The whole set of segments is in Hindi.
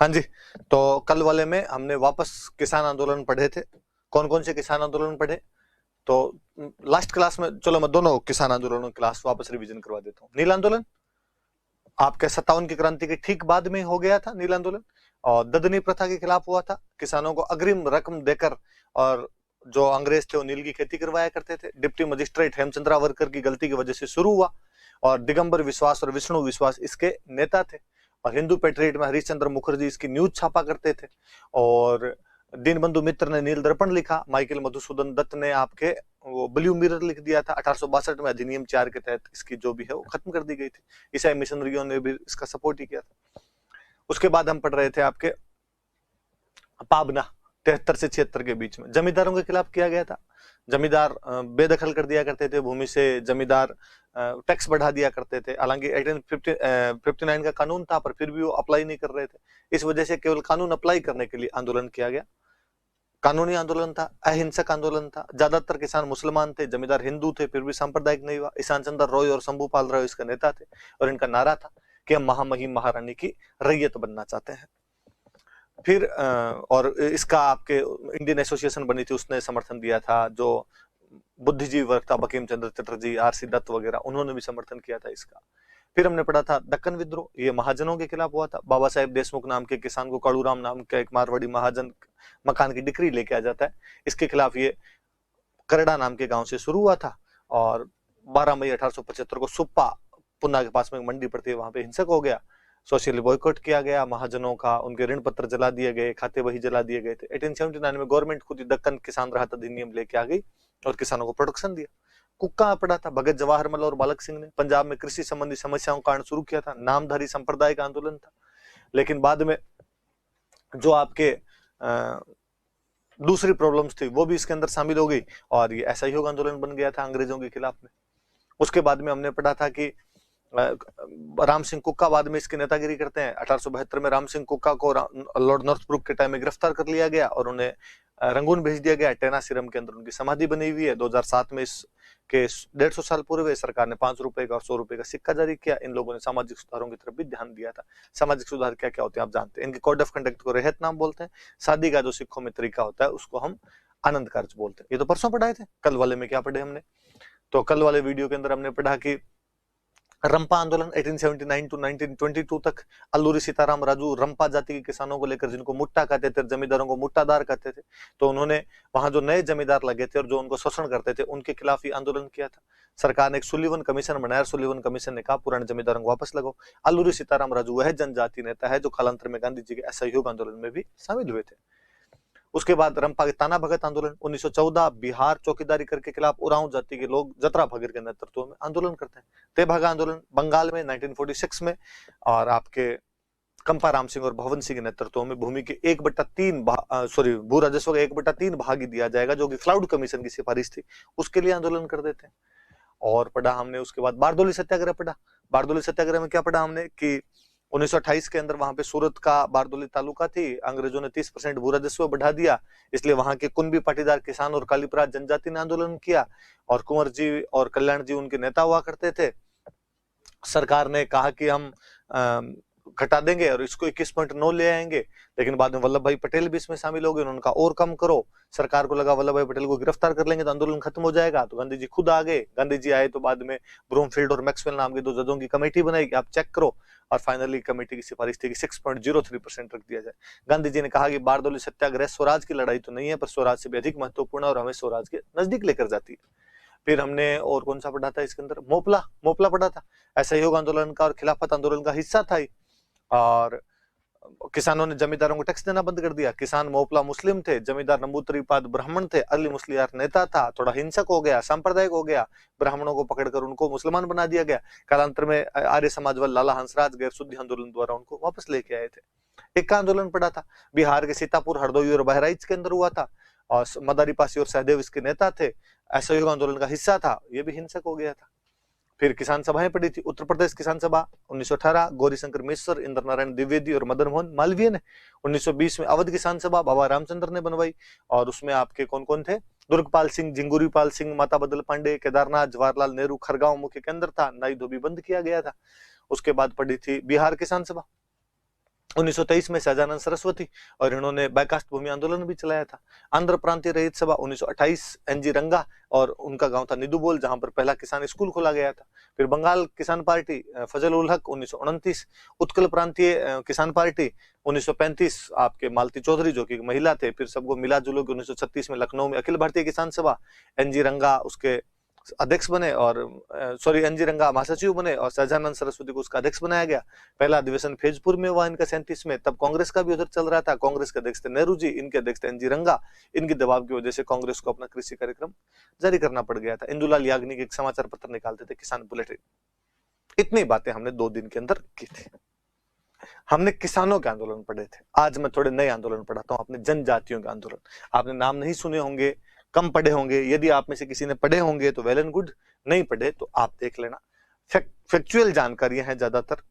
हाँ जी, तो कल वाले में हमने वापस किसान आंदोलन पढ़े थे। कौन कौन से किसान आंदोलन पढ़े? तो लास्ट क्लास में, चलो मैं दोनों किसान आंदोलनों की क्लास वापस रिवीजन करवा देता हूँ। नील आंदोलन आपके 57 की क्रांति के ठीक बाद में हो गया था नील आंदोलन, और ददनी प्रथा के खिलाफ हुआ था। किसानों को अग्रिम रकम देकर, और जो अंग्रेज थे वो नील की खेती करवाया करते थे। डिप्टी मजिस्ट्रेट हेमचंद्रावरकर की गलती की वजह से शुरू हुआ, और दिगंबर विश्वास और विष्णु विश्वास इसके नेता थे। और हिंदू पेट्रियट में हरिश्चंद्र मुखर्जी इसकी न्यूज छापा करते थे। और दीनबंधु मित्र ने नील दर्पण लिखा, माइकल मधुसूदन दत्त ने आपके वो ब्लू मिरर लिख दिया था। 1862 में अधिनियम 4 के तहत इसकी जो भी है वो खत्म कर दी गई थी। ईसाई मिशनरियों ने भी इसका सपोर्ट ही किया था। उसके बाद हम पढ़ रहे थे आपके पाबना 73 से 76 के बीच में जमींदारों के खिलाफ किया गया था। जमींदार बेदखल कर दिया करते थे भूमि से, जमींदार टैक्स बढ़ा दिया करते थे। हालांकि 1859 का कानून था, पर फिर भी वो अप्लाई नहीं कर रहे थे। इस वजह से केवल कानून अप्लाई करने के लिए आंदोलन किया गया। कानूनी आंदोलन था, अहिंसक आंदोलन था। ज्यादातर किसान मुसलमान थे, जमींदार हिंदू थे, फिर भी सांप्रदायिक नहीं हुआ। ईशान चंद्र रॉय और शंभूपाल रॉय इसका नेता थे, और इनका नारा था कि हम महामहिम महारानी की रैयत बनना चाहते हैं। फिर और इसका आपके इंडियन एसोसिएशन बनी थी, उसने समर्थन दिया था। जो बुद्धिजीवी वर्ग था, बंकिम चंद्र चटर्जी, आरसी दत्त वगैरह, उन्होंने भी समर्थन किया था इसका। फिर हमने पढ़ा था दक्कन विद्रोह, ये महाजनों के खिलाफ हुआ था। बाबा साहेब देशमुख नाम के किसान को कालूराम नाम का एक मारवाड़ी महाजन मकान की डिक्री लेके आ जाता है। इसके खिलाफ ये करड़ा नाम के गांव से शुरू हुआ था, और 12 मई 1875 को सुप्पा पुन्ना के पास में एक मंडी पड़ती है, वहां पे हिंसक हो गया। सोशल बॉयकॉट किया गया महाजनों का, उनके ऋण पत्र जला दिए गए, खाते बही जला दिए गए थे। 1879 में गवर्नमेंट खुद ही दक्कन किसान राहत अधिनियम लेके आ गई और किसानों को प्रोटेक्शन दिया। कुक्का पड़ा था, भगत जवाहरमल और बालक सिंह ने पंजाब में कृषि संबंधी समस्याओं का कारण शुरू किया था। नामधारी संप्रदाय का आंदोलन था। लेकिन बाद में जो आपके दूसरी प्रॉब्लम्स थी वो भी इसके अंदर शामिल हो गई, और ये असहयोग आंदोलन बन गया था अंग्रेजों के खिलाफ में। उसके बाद में हमने पढ़ा था कि राम सिंह कुक्का बाद में इसकी नेतागिरी करते हैं। 1872 में राम सिंह कुक्का को लॉर्ड नॉर्थब्रुक के टाइम में गिरफ्तार कर लिया गया और उन्हें रंगून भेज दिया गया। टेनासिरम के अंदर उनकी समाधि बनी हुई है। 2007 में इसके 150 साल पूर्व हुए, सरकार ने 5 रुपए का और 100 रुपए का सिक्का जारी किया। इन लोगों ने सामाजिक सुधारों की तरफ भी ध्यान दिया था। सामाजिक सुधार क्या क्या होते हैं आप जानते हैं। इनके कोड ऑफ कंडक्ट को रेहत नाम बोलते हैं। शादी का जो सिखों में तरीका होता है उसको हम आनंद कार्य बोलते हैं। ये तो परसों पढ़ाए थे। कल वाले में क्या पढ़े हमने? तो कल वाले वीडियो के अंदर हमने पढ़ा कि रंपा आंदोलन 1879 टू 1922 तक, अल्लूरी सीताराम राजू रंपा जाति के किसानों को लेकर, जिनको मुट्टा कहते थे, जमींदारों को मुट्टादार कहते थे, तो उन्होंने वहां जो नए जमींदार लगे थे और जो उनको शोषण करते थे उनके खिलाफ ही आंदोलन किया था। सरकार ने एक सुलिवन कमीशन बनाया। सुलिवन कमीशन ने कहा पुराने जमींदारों को वापस लगाओ। अल्लूरी सीताराम राजू वह जनजाति नेता है जो कालांतर में गांधी जी के असहयोग आंदोलन में भी शामिल हुए थे। उसके बाद रंपा के ताना भगत आंदोलन 1914, बिहार चौकीदारी करके खिलाफ उरांव जाति के लोग जतरा भगत के नेतृत्व में आंदोलन करते हैं। तेभागा आंदोलन बंगाल में 1946 में, और आपके कंपा राम सिंह और भवन सिंह के नेतृत्व में भूमि के 1/3 भू राजस्व का 1/3 भाग ही दिया जाएगा, जो कि क्लाउड कमीशन की सिफारिश थी, उसके लिए आंदोलन कर देते हैं। और पढ़ा हमने उसके बाद बारदोली सत्याग्रह पढ़ा। बारदोली सत्याग्रह में क्या पढ़ा हमने कि 1928 के अंदर वहां पे सूरत का बारदोली तालुका थी, अंग्रेजों ने 30% भू राजस्व बढ़ा दिया, इसलिए वहां के कुनबी पाटीदार किसान और कालीपराज जनजाति ने आंदोलन किया, और कुंवर जी और कल्याण जी उनके नेता हुआ करते थे। सरकार ने कहा कि हम घटा देंगे और इसको 21.9 ले आएंगे, लेकिन बाद में वल्लभ भाई पटेल भी इसमें शामिल हो गए। उन्होंने कहा और कम करो। सरकार को लगा वल्लभ भाई पटेल को गिरफ्तार कर लेंगे तो आंदोलन खत्म हो जाएगा, तो गांधी जी खुद आ गए। गांधी जी आए तो बाद में ब्रूमफील्ड और मैक्सवेल नाम के 2 जजों की कमेटी बनाई कि आप चेक करो, और फाइनली कमेटी की सिफारिश थी कि 6.03% रख दिया जाए। गांधी जी ने कहा कि बारदोली सत्याग्रह स्वराज की लड़ाई तो नहीं है, पर स्वराज से भी अधिक महत्वपूर्ण है और हमें स्वराज के नजदीक लेकर जाती है। फिर हमने और कौन सा पढ़ा था इसके अंदर? मोपला पढ़ा था। असहयोग आंदोलन का और खिलाफत आंदोलन का हिस्सा था। और किसानों ने जमींदारों को टैक्स देना बंद कर दिया। किसान मोपला मुस्लिम थे, जमींदार नंबूतरीपाद ब्राह्मण थे। अली मुस्लियार नेता था, थोड़ा हिंसक हो गया, सांप्रदायिक हो गया। ब्राह्मणों को पकड़कर उनको मुसलमान बना दिया गया। कालांतर में आर्य समाज वाले लाला हंसराज गैर शुद्धि आंदोलन द्वारा उनको वापस लेके आए थे। एक का आंदोलन पड़ा था, बिहार के सीतापुर, हरदोई और बहराइच के अंदर हुआ था, और मदारी पासी और सहदेव इसके नेता थे। असहयोग आंदोलन का हिस्सा था, ये भी हिंसक हो गया था। फिर किसान सभाएं पड़ी थी। उत्तर प्रदेश किसान सभा 1918, गौरीशंकर मिश्र, इंद्र नारायण द्विवेदी और मदन मोहन मालवीय ने। 1920 में अवध किसान सभा बाबा रामचंद्र ने बनवाई, और उसमें आपके कौन कौन थे? दुर्गपाल सिंह, जिंगुरीपाल सिंह, माता बदल पांडे, केदारनाथ, जवाहरलाल नेहरू खरगांव मुख्य केंद्र था। नाई धोबी बंद किया गया था। उसके बाद पड़ी थी बिहार किसान सभा 1923 में सहजानंद सरस्वती, और इन्होंने बैकास्ट भूमि आंदोलन भी चलाया था। आंध्र प्रांतीय रहित सभा 1928, एनजी रंगा, और उनका गांव था निदुबोल, जहां पर पहला किसान स्कूल खोला गया था। फिर बंगाल किसान पार्टी फजल उल हक 1929, उत्कल प्रांतीय किसान पार्टी 1935, आपके मालती चौधरी जो कि महिला थे। फिर सबको मिला जुलो के 1936 में लखनऊ में अखिल भारतीय किसान सभा, एनजी रंगा उसके अध्यक्ष बने, और एनजी रंगा महासचिव बने, और सहजानंद सरस्वती को उसका अध्यक्ष बनाया गया। पहला अधिवेशन फैजपुर में हुआ इनका 37 में। तब कांग्रेस का भी उधर चल रहा था, कांग्रेस के अध्यक्ष थे नेहरू जी, इनके अध्यक्ष थे एनजी रंगा। इनके दबाव की वजह से कांग्रेस को अपना कृषि कार्यक्रम जारी करना पड़ गया था। इंदुलाल याग्निक एक समाचार पत्र निकालते थे, किसान बुलेटिन। इतनी बातें हमने 2 दिन के अंदर की थी। हमने किसानों के आंदोलन पढ़े थे। आज मैं थोड़े नए आंदोलन पढ़ाता हूं, अपने जनजातियों के आंदोलन। आपने नाम नहीं सुने होंगे, कम पढ़े होंगे। यदि आप में से किसी ने पढ़े होंगे तो वेल एंड गुड, नहीं पढ़े तो आप देख लेना। फैक्चुअल जानकारियां हैं ज्यादातर,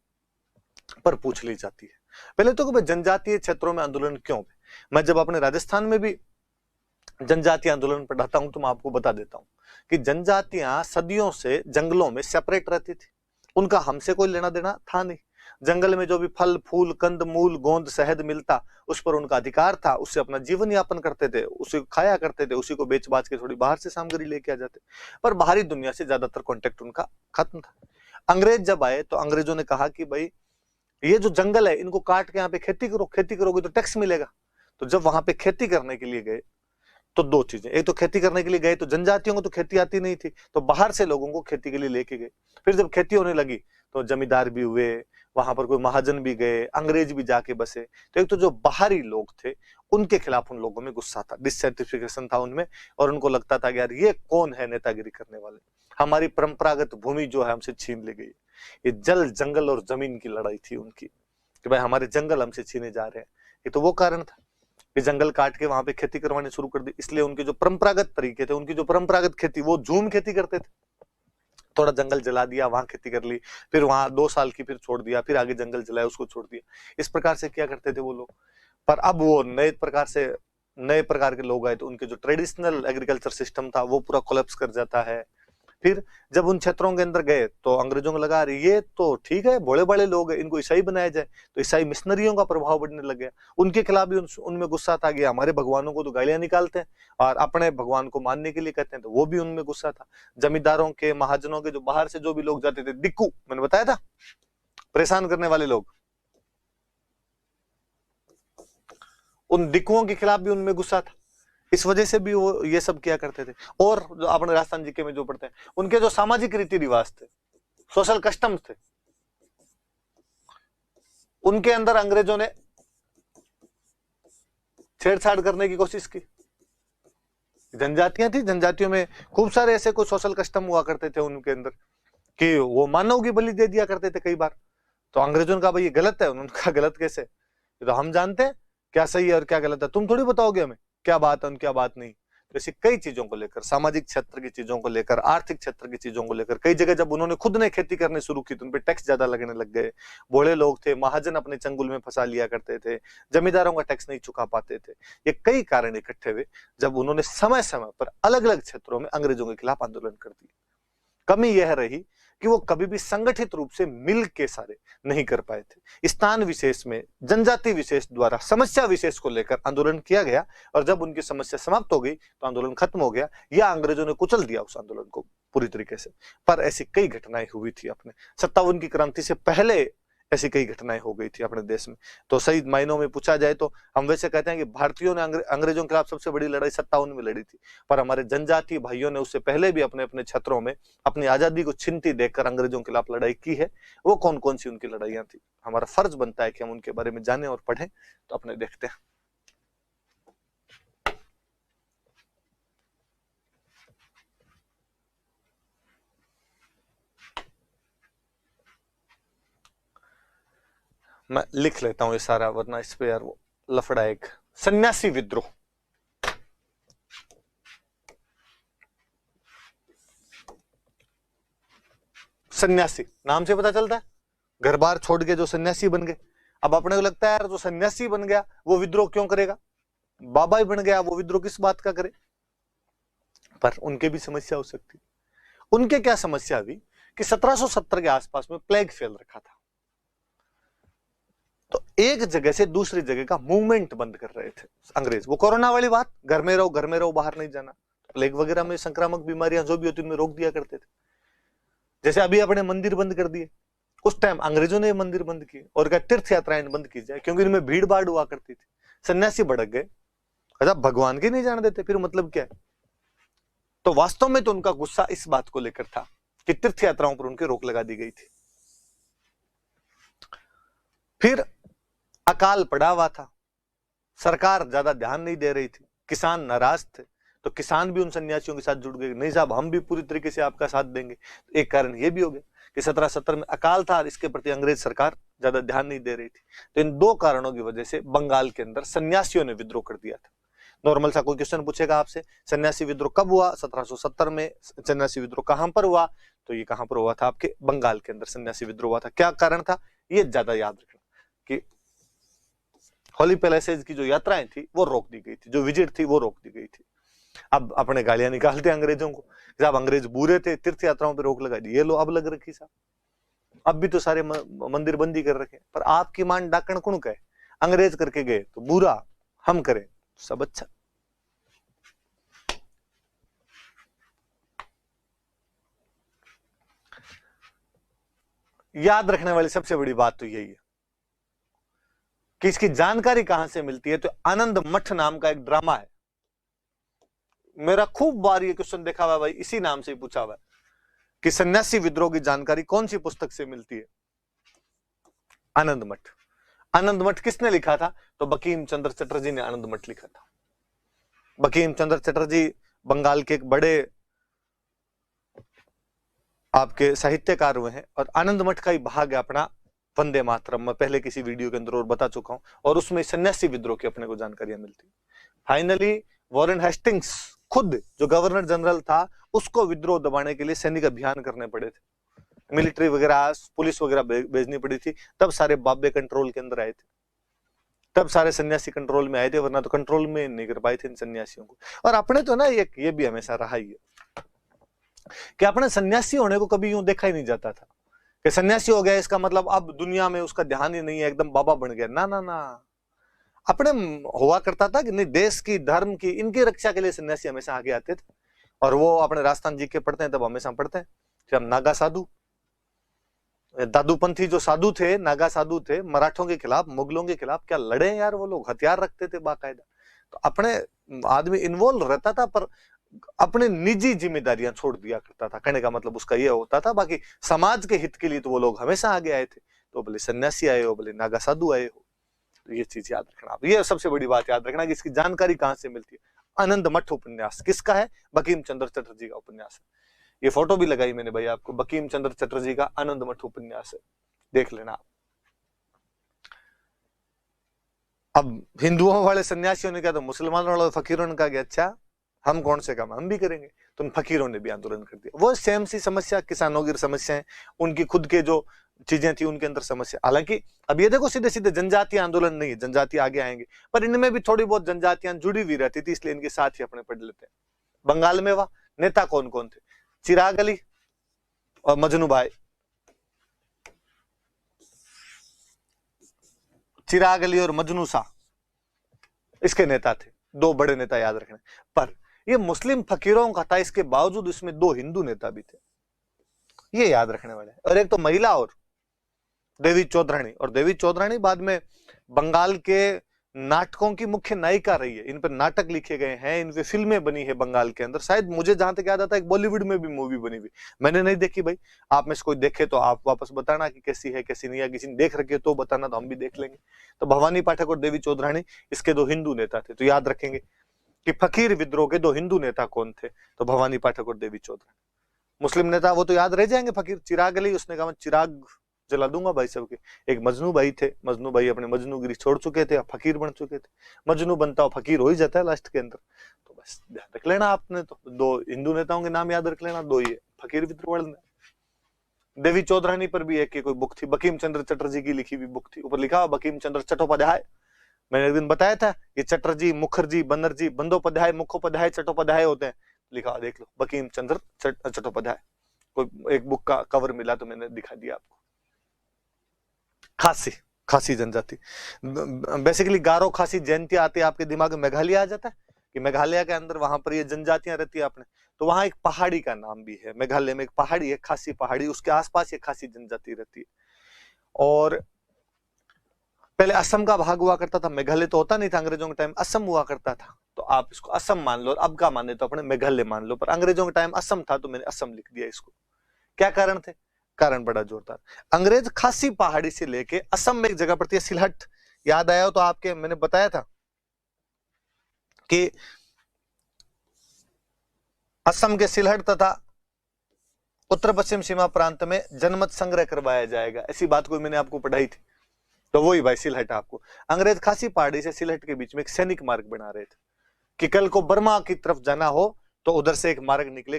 पर पूछ ली जाती है। पहले तो कि जनजातीय क्षेत्रों में आंदोलन क्यों? मैं जब अपने राजस्थान में भी जनजातीय आंदोलन पढ़ाता हूं तो मैं आपको बता देता हूं कि जनजातियां सदियों से जंगलों में सेपरेट रहती थी। उनका हमसे कोई लेना देना था नहीं। जंगल में जो भी फल फूल कंद मूल गोंद शहद मिलता उस पर उनका अधिकार था, उससे अपना जीवन यापन करते थे, उसे खाया करते थे, उसी को बेच बाच के थोड़ी बाहर से सामग्री लेके आ जाते। पर बाहरी दुनिया से ज्यादातर कॉन्टेक्ट उनका खत्म था। अंग्रेज जब आए तो अंग्रेजों ने कहा कि भाई ये जो जंगल है इनको काट के यहाँ पे खेती करो, खेती करोगे तो टैक्स मिलेगा। तो जब वहां पे खेती करने के लिए गए तो 2 चीजें, एक तो खेती करने के लिए गए तो जनजातियों को तो खेती आती नहीं थी, तो बाहर से लोगों को खेती के लिए लेके गए। फिर जब खेती होने लगी तो जमींदार भी हुए, वहां पर कोई महाजन भी गए, अंग्रेज भी जाके बसे। तो एक तो जो बाहरी लोग थे उनके खिलाफ उन लोगों में गुस्सा था, डिससेटिस्फेक्शन था उनमें, और उनको लगता था कि यार ये कौन है नेतागिरी करने वाले, हमारी परंपरागत भूमि जो है हमसे छीन ली गई। ये जल जंगल और जमीन की लड़ाई थी उनकी कि भाई हमारे जंगल हमसे छीने जा रहे हैं। ये तो वो कारण था कि जंगल काट के वहां पे खेती करवानी शुरू कर दी। इसलिए उनके जो परंपरागत तरीके थे, उनकी जो परंपरागत खेती, वो झूम खेती करते थे। थोड़ा जंगल जला दिया, वहां खेती कर ली, फिर वहां 2 साल की फिर छोड़ दिया, फिर आगे जंगल जलाया उसको छोड़ दिया। इस प्रकार से क्या करते थे वो लोग। पर अब वो नए प्रकार के लोग आए तो उनके जो ट्रेडिशनल एग्रीकल्चर सिस्टम था वो पूरा कोलैप्स कर जाता है। फिर जब उन क्षेत्रों के अंदर गए तो अंग्रेजों को लगा ये तो ठीक है, भोले बड़े लोग हैं, इनको ईसाई बनाया जाए। तो ईसाई मिशनरियों का प्रभाव बढ़ने लग गया। उनके खिलाफ भी उनमें गुस्सा था कि हमारे भगवानों को तो गालियां निकालते हैं और अपने भगवान को मानने के लिए कहते हैं, तो वो भी उनमें गुस्सा था। जमींदारों के, महाजनों के, जो बाहर से जो भी लोग जाते थे, दिक्कू मैंने बताया था, परेशान करने वाले लोग, उन दिक्कुओं के खिलाफ भी उनमें गुस्सा था। इस वजह से भी वो ये सब किया करते थे। और जो अपने राजस्थान जीके में जो पढ़ते हैं, उनके जो सामाजिक रीति रिवाज थे, सोशल कस्टम्स थे, उनके अंदर अंग्रेजों ने छेड़छाड़ करने की कोशिश की। जनजातियां थी, जनजातियों में खूब सारे ऐसे कुछ सोशल कस्टम हुआ करते थे उनके अंदर कि वो मानव की बलि दे दिया करते थे कई बार। तो अंग्रेजों ने कहा भाई ये गलत है। उन्होंने कहा गलत कैसे, ये तो हम जानते हैं क्या सही है और क्या गलत है, तुम थोड़ी बताओगे हमें क्या बात है और क्या बात नहीं। तो ऐसी कई चीजों को लेकर, सामाजिक क्षेत्र की चीजों को लेकर, आर्थिक क्षेत्र की चीजों को लेकर, कई जगह जब उन्होंने खुद ने खेती करनी शुरू की तो उन पर टैक्स ज्यादा लगने लग गए। बूढ़े लोग थे, महाजन अपने चंगुल में फंसा लिया करते थे, जमींदारों का टैक्स नहीं चुका पाते थे। ये कई कारण इकट्ठे हुए जब उन्होंने समय समय पर अलग अलग क्षेत्रों में अंग्रेजों के खिलाफ आंदोलन कर दिया। कमी यह रही कि वो कभी भी संगठित रूप से मिल के सारे नहीं कर पाए थे। स्थान विशेष में, जनजाति विशेष द्वारा समस्या विशेष को लेकर आंदोलन किया गया, और जब उनकी समस्या समाप्त हो गई तो आंदोलन खत्म हो गया, या अंग्रेजों ने कुचल दिया उस आंदोलन को पूरी तरीके से। पर ऐसी कई घटनाएं हुई थी अपने 57 की क्रांति से पहले, ऐसी कई घटनाएं हो गई थी अपने देश में। तो सही मायनों में पूछा जाए तो हम वैसे कहते हैं कि भारतीयों ने अंग्रेजों के खिलाफ सबसे बड़ी लड़ाई 57 में लड़ी थी, पर हमारे जनजातीय भाइयों ने उससे पहले भी अपने अपने क्षेत्रों में अपनी आजादी को छीनती देखकर अंग्रेजों के खिलाफ लड़ाई की है। वो कौन कौन सी उनकी लड़ाइयां थी, हमारा फर्ज बनता है कि हम उनके बारे में जाने और पढ़ें। तो अपने देखते हैं। मैं लिख लेता हूं ये सारा, वरना इस पे यार वो लफड़ा। एक सन्यासी विद्रोह। सन्यासी नाम से पता चलता है, घर बार छोड़ के जो सन्यासी बन गए। अब अपने को लगता है यार जो सन्यासी बन गया वो विद्रोह क्यों करेगा, बाबा ही बन गया वो विद्रोह किस बात का करे। पर उनके भी समस्या हो सकती। उनके क्या समस्या हुई कि 1770 के आसपास में प्लेग फैल रखा था। तो एक जगह से दूसरी जगह का मूवमेंट बंद कर रहे थे अंग्रेज। वो कोरोना वाली बात, घर में रहो बाहर नहीं जाना, प्लेग वगैरह में संक्रामक बीमारियां जो भी होती उनमें रोक दिया करते थे। जैसे अभी अपने मंदिर बंद कर दिए, उस टाइम अंग्रेजों ने मंदिर बंद किए और क्या तीर्थ यात्राएं बंद की जाए, क्योंकि इनमें भीड़ भाड़ हुआ करती थी। सन्यासी भड़क गए, अच्छा भगवान के नहीं जाने देते, फिर मतलब क्या है? तो वास्तव में तो उनका गुस्सा इस बात को लेकर था कि तीर्थ यात्राओं पर उनकी रोक लगा दी गई थी। फिर अकाल पड़ा हुआ था, सरकार ज्यादा ध्यान नहीं दे रही थी, किसान नाराज थे, तो किसान भी उन सन्यासियों के साथ जुड़ गए, नहीं साहब हम भी पूरी तरीके से आपका साथ देंगे। एक कारण यह भी हो गया कि 1770 में अकाल था, इसके प्रति अंग्रेज सरकार ज्यादा ध्यान नहीं दे रही थी। तो इन दो कारणों की वजह से बंगाल के अंदर सन्यासियों ने विद्रोह कर दिया था। नॉर्मल सा कोई क्वेश्चन पूछेगा आपसे, सन्यासी विद्रोह कब हुआ? 1770 में। सन्यासी विद्रोह कहां पर हुआ? तो ये कहां पर हुआ था? आपके बंगाल के अंदर सन्यासी विद्रोह हुआ था। क्या कारण था? ये ज्यादा याद रखना कि होली पैलेसेज की जो यात्राएं थी वो रोक दी गई थी, जो विजिट थी वो रोक दी गई थी। अब अपने गालियां निकालते अंग्रेजों को, साहब अंग्रेज बुरे थे, तीर्थ यात्राओं पर रोक लगा दी, ये लो अब लग रखी साहब, अब भी तो सारे मंदिर बंदी कर रखे। पर आपकी मान डाकण कौन कहे? अंग्रेज करके गए तो बुरा, हम करें सब अच्छा। याद रखने वाली सबसे बड़ी बात तो यही है कि इसकी जानकारी कहां से मिलती है। तो आनंद मठ नाम का एक ड्रामा है, मेरा खूब बार ये क्वेश्चन देखा हुआ भाई, इसी नाम से ही पूछा हुआ कि सन्यासी विद्रोह की जानकारी कौन सी पुस्तक से मिलती है? आनंद मठ। आनंद मठ किसने लिखा था? तो बंकिम चंद्र चटर्जी ने आनंद मठ लिखा था। बंकिम चंद्र चटर्जी बंगाल के एक बड़े आपके साहित्यकार हुए हैं, और आनंद मठ का ही भाग है अपना वंदे मातरम। मैं पहले किसी वीडियो के अंदर और बता चुका हूं, और उसमें सन्यासी विद्रोह की अपने को जानकारियां मिलती। फाइनली वॉरेन हेस्टिंग्स खुद जो गवर्नर जनरल था, उसको विद्रोह दबाने के लिए सैनिक अभियान करने पड़े थे, मिलिट्री वगैरह पुलिस वगैरह भेजनी पड़ी थी, तब सारे बाबे कंट्रोल के अंदर आए थे, तब सारे सन्यासी कंट्रोल में आए थे, वरना तो कंट्रोल में नहीं कर पाए थे इन सन्यासियों को। और अपने तो ना ये भी हमेशा रहा ही है कि अपने सन्यासी होने को कभी यूं देखा ही नहीं जाता था कि सन्यासी हो गया इसका मतलब अब दुनिया में उसका ध्यान ही नहीं है, एकदम बाबा बन गया। ना ना ना, अपने हुआ करता था कि नहीं, देश की धर्म की इनकी रक्षा के लिए सन्यासी हमेशा आगे आते थे। और वो अपने राजस्थान जी के पढ़ते हैं तब हमेशा पढ़ते हैं कि हम नागा साधु, दादूपंथी जो साधु थे, नागा साधु थे, मराठों के खिलाफ, मुगलों के खिलाफ क्या लड़े यार वो लोग, हथियार रखते थे बाकायदा। तो अपने आदमी इन्वॉल्व रहता था, पर अपने निजी जिम्मेदारियां छोड़ दिया करता था। कहने का मतलब उसका ये होता था, बाकी समाज के हित के लिए तो वो लोग हमेशा आगे आए थे। तो भले सन्यासी आए हो, भले नागा साधु आए हो, तो ये चीज याद रखना आप। ये सबसे बड़ी बात याद रखना कि इसकी जानकारी कहां से मिलती है। आनंद मठ उपन्यास किसका है? बंकिम चंद्र चटर्जी का उपन्यास है। ये फोटो भी लगाई मैंने भाई आपको, बंकिम चंद्र चटर्जी का आनंद मठ उपन्यास है, देख लेना आप। अब हिंदुओं वाले सन्यासियों ने कहा, तो मुसलमानों वाले फकीरों ने कहा अच्छा हम कौन से काम हम भी करेंगे, तो उन फकीरों ने भी आंदोलन कर दिया। वो सेम सी समस्या, किसानों की समस्याएं, उनकी खुद के जो चीजें थी उनके अंदर समस्या। हालांकि अब ये देखो सीधे सीधे जनजातीय आंदोलन नहीं है, जनजाति आगे आएंगे, पर इनमें भी थोड़ी बहुत जनजातियां जुड़ी हुई रहती थी, इसलिए इनके साथ ही अपने पढ़ लेते हैं। बंगाल में वह नेता कौन कौन थे? चिराग अली और मजनू भाई। चिराग अली और मजनू शाह इसके नेता थे, दो बड़े नेता याद रखने। पर ये मुस्लिम फकीरों का था, इसके बावजूद इसमें दो हिंदू नेता भी थे, ये याद रखने वाले। और एक तो महिला, और देवी चौधरानी। और देवी चौधरानी बाद में बंगाल के नाटकों की मुख्य नायिका रही है, इन पर नाटक लिखे गए हैं, इन पे फिल्में बनी है बंगाल के अंदर। शायद मुझे जहां तक याद आता है एक बॉलीवुड में भी मूवी बनी हुई, मैंने नहीं देखी भाई, आप में से कोई देखे तो आप वापस बताना कि कैसी है कैसी नहीं है, किसी ने देख रखी है तो बताना, तो हम भी देख लेंगे। तो भवानी पाठक और देवी चौधरानी इसके दो हिंदू नेता थे। तो याद रखेंगे कि फकीर विद्रोह के दो हिंदू नेता कौन थे, तो भवानी पाठक और देवी चौधरानी। मुस्लिम नेता वो तो याद रह जाएंगे, फकीर चिराग अली, उसने कहा मैं चिराग जला दूंगा भाई सबके। एक मजनू भाई थे, मजनू भाई अपने मजनूगिरी छोड़ चुके थे, फकीर बन चुके थे। मजनू बनता हो फकीर हो ही जाता है लास्ट के अंदर। तो बस ध्यान रख लेना आपने, तो दो हिंदू नेताओं के नाम याद रख लेना, दो ही है, फकीर विद्रोह वाले। देवी चौधरानी पर भी एक की कोई बुक थी, बंकिम चंद्र चटर्जी की लिखी हुई बुक थी, ऊपर लिखा हुआ बंकिम चंद्र चट्टोपाध्याय। मैंने एक दिन बताया था ये चटर्जी, मुखर्जी, बनर्जी, बंदोपाध्याय, मुखोपाध्याय, चट्टोपाध्याय होते हैं, लिखा देख लो बंकिम चंद्र चट्टोपाध्याय। कोई एक बुक का कवर मिला तो मैंने दिखा दिया आपको। खासी खासी जनजाति। बेसिकली गारो खासी जयंती आती है आपके दिमाग में, मेघालय आ जाता है कि मेघालय के अंदर वहां पर ये जनजातियां रहती है आपने, तो वहां एक पहाड़ी का नाम भी है, मेघालय में एक पहाड़ी है खासी पहाड़ी, उसके आसपास ये खासी जनजाति रहती है। और पहले असम का भाग हुआ करता था, मेघालय तो होता नहीं था अंग्रेजों के टाइम, असम हुआ करता था, तो आप इसको असम मान लो, अब का माने तो अपने मेघालय मान लो, पर अंग्रेजों के टाइम असम था तो मैंने असम लिख दिया इसको। क्या कारण थे? कारण बड़ा जोरदार, अंग्रेज खासी पहाड़ी से लेके असम में एक जगह पड़ती है सिलहट, याद आया हो तो आपके, मैंने बताया था कि असम के सिलहट तथा उत्तर पश्चिम सीमा प्रांत में जनमत संग्रह करवाया जाएगा, ऐसी बात कोई मैंने आपको पढ़ाई थी, तो वही भाई सिलहट। आपको अंग्रेज खासी पहाड़ी से सिलहट के बीच में एक सैनिक मार्ग बना रहे थे कि कल को बर्मा की तरफ जाना हो तो उधर से एक मार्ग निकले,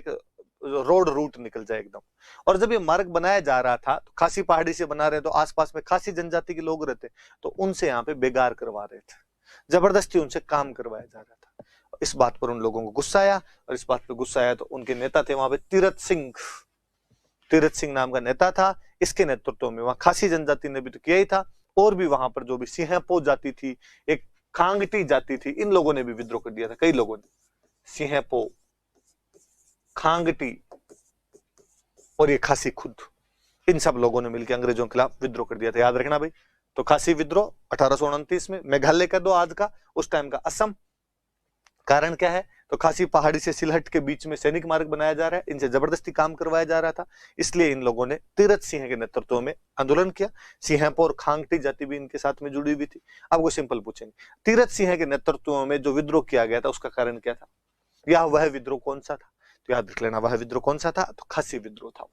रोड रूट निकल जाए एकदम। और जब ये मार्ग बनाया जा रहा था तो खासी पहाड़ी से बना रहे तो आसपास में खासी जनजाति के लोग रहते, तो उनसे यहाँ पे बेगार करवा रहे थे, जबरदस्ती उनसे काम करवाया जा रहा था। इस बात पर उन लोगों को गुस्सा आया, और इस बात पर गुस्सा आया तो उनके नेता थे वहां पे तीरथ सिंह नाम का नेता था, इसके नेतृत्व में वहां खासी जनजाति ने भी तो किया ही था, और भी वहां पर जो भी सिंहपो जाति थी, एक खांगटी जाति थी, इन लोगों ने भी विद्रोह कर दिया था, कई लोगों ने, सिंहपो, खांगटी और ये खासी खुद, इन सब लोगों ने मिलकर अंग्रेजों के खिलाफ विद्रोह कर दिया था, याद रखना भाई। तो खासी विद्रोह 1829 में, मेघालय का दो आज का, उस टाइम का असम। कारण क्या है? तो खासी पहाड़ी से सिलहट के बीच में सैनिक मार्ग बनाया जा रहा है, इनसे जबरदस्ती काम करवाया जा रहा था, इसलिए इन लोगों ने तीरथ सिंह के नेतृत्व में आंदोलन किया। सिंहपो और खांगटी जाति भी इनके साथ में जुड़ी हुई थी। आपको सिंपल पूछेंगे, तीरथ सिंह के नेतृत्व में जो विद्रोह किया गया था उसका कारण क्या था, या वह विद्रोह कौन सा था? तो याद रख लेना, वह विद्रोह कौन सा था? तो खासी विद्रोह था।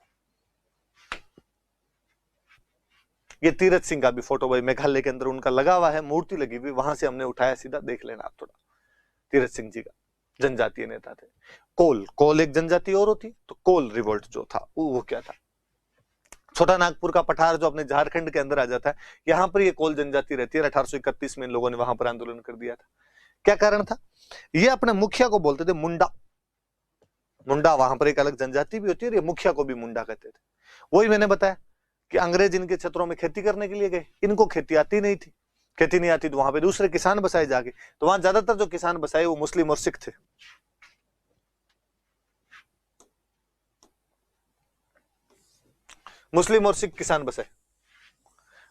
ये तीरथ सिंह का भी फोटो भाई मेघालय के अंदर उनका लगा हुआ है, मूर्ति लगी हुई, वहां से हमने उठाया, सीधा देख लेना आप थोड़ा। तीरथ सिंह जी का जनजातीय नेता थे। कोल एक जनजाति और होती, तो कोल रिवोल्ट जो था वो क्या था? छोटा नागपुर का पठार जो अपने झारखंड के अंदर आ जाता है, यहां पर ये कोल जनजाति रहती है। 1831 में इन लोगों ने वहां पर आंदोलन कर दिया था। क्या कारण था? ये अपने मुखिया को बोलते थे मुंडा। मुंडा वहां पर एक अलग जनजाति भी होती है, और ये मुखिया को भी मुंडा कहते थे। वही मैंने बताया कि अंग्रेज इनके क्षेत्रों में खेती करने के लिए गए, इनको खेती आती नहीं थी, खेती नहीं आती तो वहां पे दूसरे किसान बसाए जाके, तो वहां ज्यादातर जो किसान बसाए वो मुस्लिम और सिख थे। मुस्लिम और सिख किसान बसाए,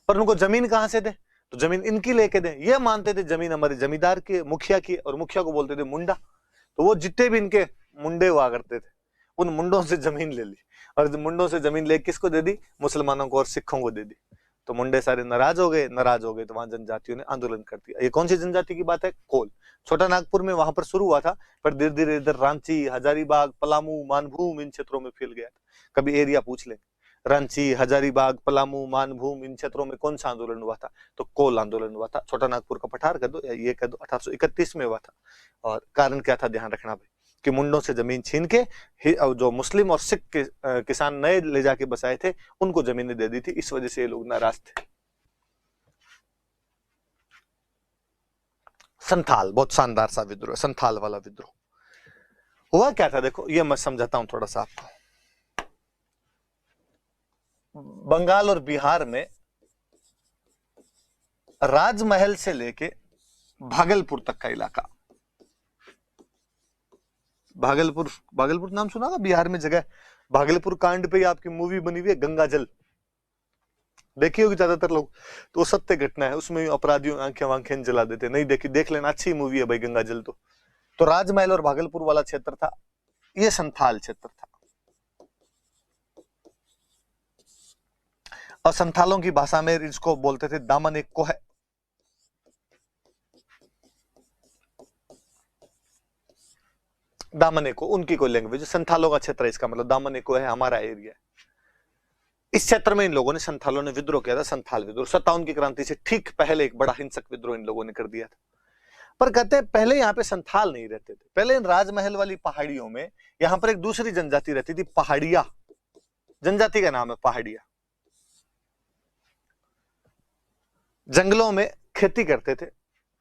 पर उनको जमीन कहां से दे? तो जमीन इनकी लेके दे। ये मानते थे जमीन हमारे जमींदार की, मुखिया की, और मुखिया को बोलते थे मुंडा। तो वो जितने भी इनके मुंडे हुआ करते थे, उन मुंडों से जमीन ले ली, और मुंडों से जमीन ले किसको दे दी? मुसलमानों को और सिखों को दे दी। तो मुंडे सारे नाराज हो गए तो वहां जनजातियों ने आंदोलन कर दिया। ये कौन सी जनजाति की बात है? कोल। छोटा नागपुर में वहां पर शुरू हुआ था, पर धीरे धीरे इधर रांची, हजारीबाग, पलामू, मानभूम इन क्षेत्रों में फैल गया था। कभी एरिया पूछ ले, रांची, हजारीबाग, पलामू, मानभूम इन क्षेत्रों में कौन सा आंदोलन हुआ था? तो कोल आंदोलन हुआ था। छोटा नागपुर का पठार कह दो या ये कह दो, 1831 में हुआ था। और कारण क्या था? ध्यान रखना भाई कि मुंडों से जमीन छीन के जो मुस्लिम और सिख के किसान नए ले जाके बसाए थे, उनको जमीनें दे दी थी। इस वजह से ये लोग नाराज थे। संथाल, बहुत शानदार सा विद्रोह, संथाल वाला विद्रोह हुआ। क्या था देखो, ये मैं समझाता हूं थोड़ा सा आपको। बंगाल और बिहार में राजमहल से लेके भागलपुर तक का इलाका, भागलपुर नाम सुना होगा, बिहार में जगह। भागलपुर कांड पे आपकी मूवी बनी हुई है गंगा जल, देखी होगी ज्यादातर लोग। तो वो सत्य घटना है, उसमें अपराधियों आंखें वांखें जला देते। नहीं देखी, देख लेना, अच्छी मूवी है भाई गंगा जल। तो राजमहल और भागलपुर वाला क्षेत्र था, ये संथाल क्षेत्र था। और संथालों की भाषा में इसको बोलते थे दामन एक को है। दामन को उनकी कोई लैंग्वेज, संथालों का क्षेत्र है, इसका मतलब दामन को है हमारा एरिया। इस क्षेत्र में इन लोगों ने, संथालों ने विद्रोह किया था, संथाल विद्रोह। 57 की क्रांति से ठीक पहले एक बड़ा हिंसक विद्रोह इन लोगों ने कर दिया था। पर कहते हैं पहले यहाँ पे संथाल नहीं रहते थे। पहले इन राजमहल वाली पहाड़ियों में यहाँ पर एक दूसरी जनजाति रहती थी, पहाड़िया। जनजाति का नाम है पहाड़िया। जंगलों में खेती करते थे,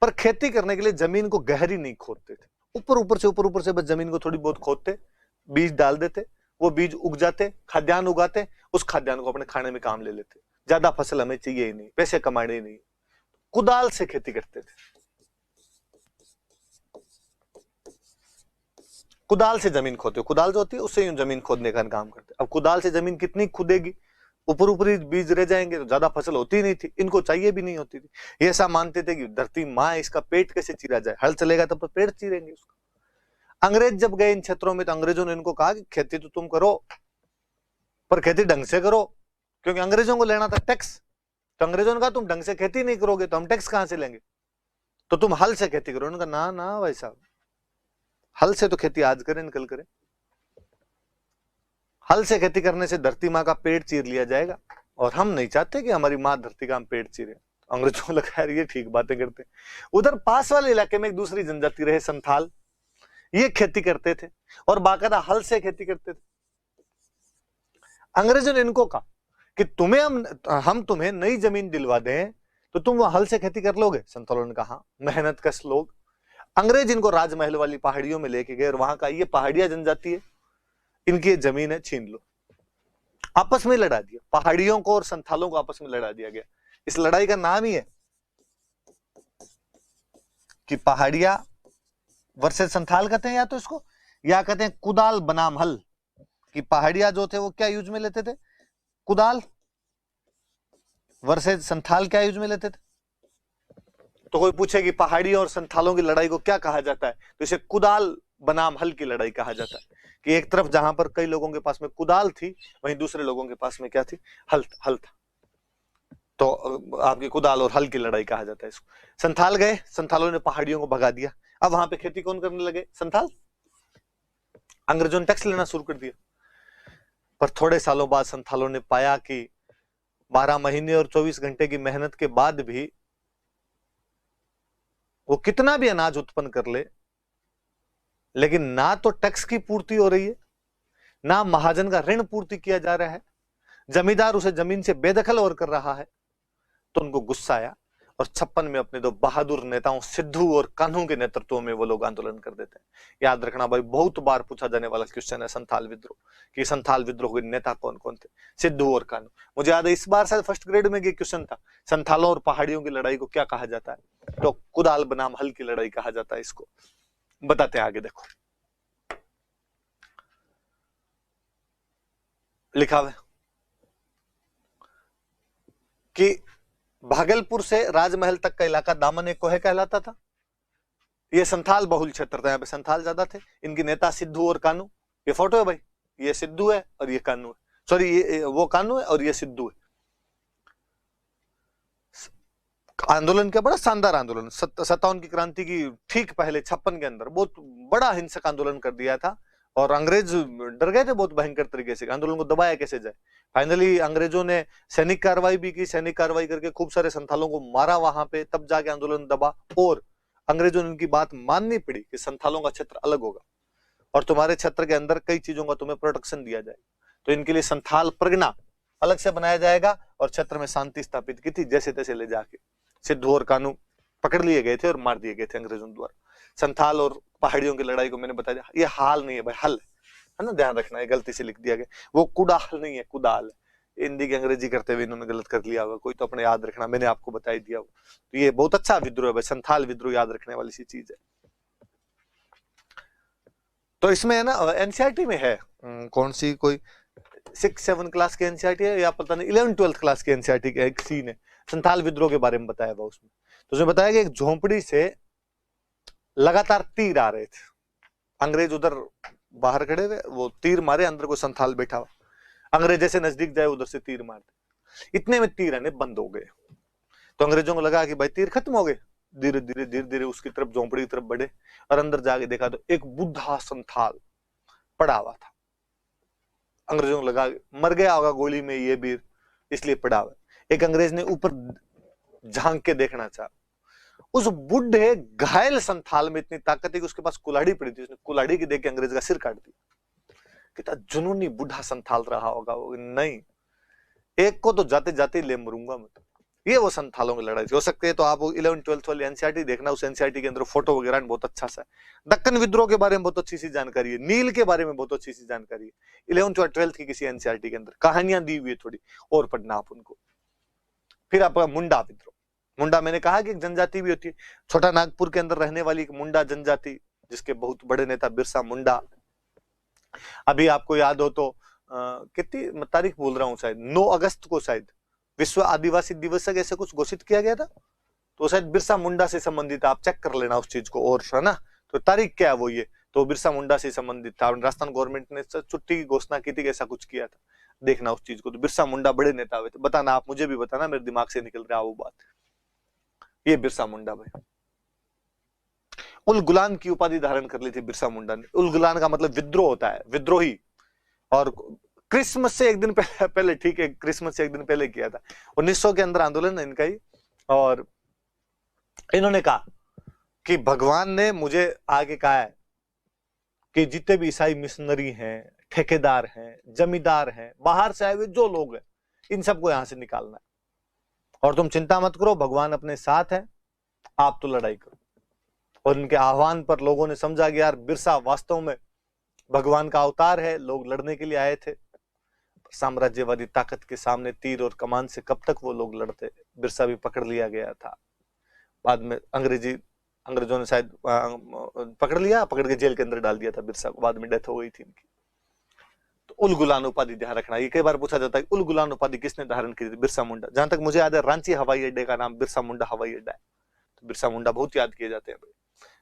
पर खेती करने के लिए जमीन को गहरी नहीं खोदते थे। ऊपर से बस जमीन को थोड़ी बहुत खोदते, बीज डाल देते, वो बीज उग जाते, खाद्यान्न उगाते, उस खाद्यान्न को अपने खाने में काम ले लेते। ज्यादा फसल हमें चाहिए ही नहीं, पैसे कमाने ही नहीं, कुदाल से खेती करते थे, कुदाल से जमीन खोदते, कुदाल जो होती है उससे यूं जमीन खोदने का काम करते। अब कुदाल से जमीन कितनी खुदेगी, ऊपर ऊपरी बीज रह जाएंगे, तो ज्यादा फसल होती नहीं थी, इनको चाहिए भी नहीं होती थी। ये ऐसा मानते थे कि धरती माँ, इसका पेट कैसे चीरा जाए, हल चलेगा तब तो पेट चीरेंगे उसका। अंग्रेज जब गए इन क्षेत्रों में तो अंग्रेजों ने इनको कहा कि खेती तो तुम करो, पर खेती ढंग से करो, क्योंकि अंग्रेजों को लेना था टैक्स। तो अंग्रेजों ने कहा तुम ढंग से खेती नहीं करोगे तो हम टैक्स कहां से लेंगे, तो तुम हल से खेती करो। उन्होंने कहा ना ना भाई साहब, हल से तो खेती आज करें कल करें, हल से खेती करने से धरती माँ का पेट चीर लिया जाएगा, और हम नहीं चाहते कि हमारी माँ धरती का हम पेट चीरे। अंग्रेजों को लगा यार ये ठीक बातें करते। उधर पास वाले इलाके में एक दूसरी जनजाति रहे संथाल, ये खेती करते थे और बाकायदा हल से खेती करते थे। अंग्रेजों ने इनको कहा कि हम तुम्हें नई जमीन दिलवा दें तो तुम वहां हल से खेती कर लोगे। संथालों ने कहा मेहनत कश लोग। अंग्रेज इनको राजमहल वाली पहाड़ियों में लेके गए और वहां का ये पहाड़िया जनजाति है, इनकी जमीन है, छीन लो। आपस में लड़ा दिया, पहाड़ियों को और संथालों को आपस में लड़ा दिया गया। इस लड़ाई का नाम ही है कि पहाड़िया वर्सेस संथाल कहते हैं, या तो इसको या कहते हैं कुदाल बनाम हल। कि पहाड़िया जो थे वो क्या यूज में लेते थे, कुदाल, वर्सेस संथाल क्या यूज में लेते थे। तो कोई पूछे कि पहाड़ी और संथालों की लड़ाई को क्या कहा जाता है, तो इसे कुदाल बनाम हल की लड़ाई कहा जाता है। कि एक तरफ जहां पर कई लोगों के पास में कुदाल थी, वहीं दूसरे लोगों के पास में क्या थी, हल था। तो आपकी कुदाल और हल की लड़ाई कहा जाता है इसको। संथाल गए, संथालों ने पहाड़ियों को भगा दिया। अब वहां पे खेती कौन करने लगे, संथाल। अंग्रेजों ने टैक्स लेना शुरू कर दिया। पर थोड़े सालों बाद संथालों ने पाया कि 12 महीने और 24 घंटे की मेहनत के बाद भी वो कितना भी अनाज उत्पन्न कर ले, लेकिन ना तो टैक्स की पूर्ति हो रही है, ना महाजन का ऋण पूर्ति किया जा रहा है, जमींदार उसे जमीन से बेदखल और कर रहा है। तो उनको गुस्सा आया और 56 में अपने दो बहादुर नेताओं सिद्धू और कान्हू के नेतृत्व में वो लोग आंदोलन कर देते हैं। याद रखना भाई, बहुत बार पूछा जाने वाला क्वेश्चन है संथाल विद्रोह, कि संथाल विद्रोह के नेता कौन कौन थे, सिद्धू और कान्हू। मुझे याद है इस बार शायद फर्स्ट ग्रेड में ये क्वेश्चन था, संथालों और पहाड़ियों की लड़ाई को क्या कहा जाता है, तो कुदाल बनाम हल की लड़ाई कहा जाता है। इसको बताते हैं आगे, देखो लिखा हुआ कि भागलपुर से राजमहल तक का इलाका दामन ए कोहे कहलाता था। ये संथाल बहुल क्षेत्र था, यहाँ पे संथाल ज्यादा थे। इनके नेता सिद्धू और कान्हू, ये फोटो है भाई, ये सिद्धू है और ये कान्हू है, सॉरी ये वो कान्हू है और ये सिद्धू है। आंदोलन क्या बड़ा शानदार आंदोलन, 57 की क्रांति की ठीक पहले 56 के अंदर बहुत बड़ा हिंसक आंदोलन कर दिया था, और अंग्रेज डर गए थे बहुत भयंकर तरीके से, आंदोलन को दबाया कैसे जाए। फाइनली अंग्रेजों ने सैनिक कार्रवाई भी की, सैनिक कार्रवाई करके खूब सारे संथालों को मारा वहां पे, तब जाके आंदोलन दबा। और अंग्रेजों ने उनकी बात माननी पड़ी कि संथालों का क्षेत्र अलग होगा और तुम्हारे क्षेत्र के अंदर कई चीजों का तुम्हें प्रोटेक्शन दिया जाएगा, तो इनके लिए संथाल परगना अलग से बनाया जाएगा और क्षेत्र में शांति स्थापित की थी। जैसे तैसे ले जाके सिद्धू और कान्हू पकड़ लिए गए थे और मार दिए गए थे अंग्रेजों द्वारा। संथाल और पहाड़ियों की लड़ाई को मैंने बताया, ये हाल नहीं है भाई, हल है ना, ध्यान रखना, है गलती से लिख दिया गया, वो कुडाल नहीं है, कुदाल है। हिंदी की अंग्रेजी करते हुए इन्होंने गलत कर लिया होगा कोई, तो अपने याद रखना, मैंने आपको बता दिया। तो ये बहुत अच्छा विद्रोह है भाई, संथाल विद्रोह याद रखने वाली सी चीज है। तो इसमें है ना एनसीईआरटी में है, कौन सी कोई 6-7 क्लास के एनसीईआरटी है या पता नहीं 11-12 क्लास के एनसीईआरटी का एक सीन है, संथाल विद्रोह के बारे में बताया हुआ उसमें। तो उसमें बताया कि एक झोंपड़ी से लगातार तीर आ रहे थे, अंग्रेज उधर बाहर खड़े हुए, वो तीर मारे, अंदर कोई संथाल बैठा हुआ, अंग्रेज जैसे नजदीक जाए उधर से तीर मारते, इतने में तीर आने बंद हो गए। तो अंग्रेजों को लगा कि भाई तीर खत्म हो गए, धीरे धीरे धीरे धीरे उसकी तरफ, झोंपड़ी की तरफ बढ़े, और अंदर जाके देखा तो एक बुढ़ा संथाल पड़ा हुआ था। अंग्रेजों को लगा मर गया होगा गोली में ये वीर, इसलिए पड़ा हुआ। एक अंग्रेज ने ऊपर झांक के देखना चाहा, उस बुढ़े घायल संथाल में इतनी ताकत है कि उसके पास कुल्हाड़ी पड़ी थी, उसने कुल्हाड़ी की देख के अंग्रेज का सिर काट दिया। कितना जुनूनी बुढ़ा संथाल रहा होगा वो, नहीं एक को तो जाते जाते ले मरूंगा मैं। ये वो संथालों की लड़ाई थी। हो सकती है तो आप 11-12 वाली एनसीईआरटी देखना, उस एनसीईआरटी के अंदर फोटो वगैरह बहुत अच्छा सा है। दक्कन विद्रोह के बारे में बहुत अच्छी सी जानकारी है, नील के बारे में बहुत अच्छी सी जानकारी है, 11th और 12th की किसी एनसीईआरटी के अंदर कहानियां दी हुई है थोड़ी, और पढ़ना आप उनको। फिर आपका मुंडा विद्रोह। मुंडा मैंने कहा कि एक जनजाति भी होती है, छोटा नागपुर के अंदर रहने वाली एक मुंडा जनजाति, जिसके बहुत बड़े नेता बिरसा मुंडा। अभी आपको याद हो तो कितनी तारीख बोल रहा हूं, शायद 9 अगस्त को शायद विश्व आदिवासी दिवस ऐसे कुछ घोषित किया गया था, तो शायद बिरसा मुंडा से संबंधित, आप चेक कर लेना उस चीज को, और है ना, तो तारीख क्या है वो, ये तो बिरसा मुंडा से संबंधित था। राजस्थान गवर्नमेंट ने छुट्टी की घोषणा की थी, ऐसा कुछ किया था, देखना उस चीज को। तो बिरसा मुंडा बड़े नेता हुए थे, बताना, आप मुझे भी बताना, मेरे दिमाग से निकल रहा है वो बात। ये बिरसा मुंडा भाई, उल गुलान की उपाधि धारण कर ली थी बिरसा मुंडा ने। उल गुलान का मतलब विद्रोह होता है, विद्रोही। और क्रिसमस से एक दिन पहले ठीक है, क्रिसमस से एक दिन पहले किया था, 1900 के अंदर आंदोलन है इनका ही। और इन्होंने कहा कि भगवान ने मुझे आगे कहा है कि जितने भी ईसाई मिशनरी हैं, ठेकेदार हैं, जमींदार हैं, बाहर से आए हुए जो लोग हैं, इन सबको यहां से निकालना है, और तुम चिंता मत करो, भगवान अपने साथ है, आप तो लड़ाई करो। और इनके आह्वान पर लोगों ने समझा कि यार बिरसा वास्तव में भगवान का अवतार है, लोग लड़ने के लिए आए थे। साम्राज्यवादी ताकत के सामने तीर और कमान से कब तक वो लोग लड़ते। बिरसा भी पकड़ लिया गया था, बाद में अंग्रेजों ने शायद पकड़ लिया, पकड़ के जेल के अंदर डाल दिया था बिरसा को, बाद में डेथ हो गई थी इनकी। तो उल गुलान उपाधि ध्यान रखना, ये कई बार पूछा जाता है उल गुलान उपाधि किसने धारण की थी, बिरसा मुंडा। जहां तक मुझे याद है रांची हवाई अड्डे का नाम बिरसा मुंडा हवाई अड्डा है, तो बिरसा मुंडा बहुत याद किए जाते हैं।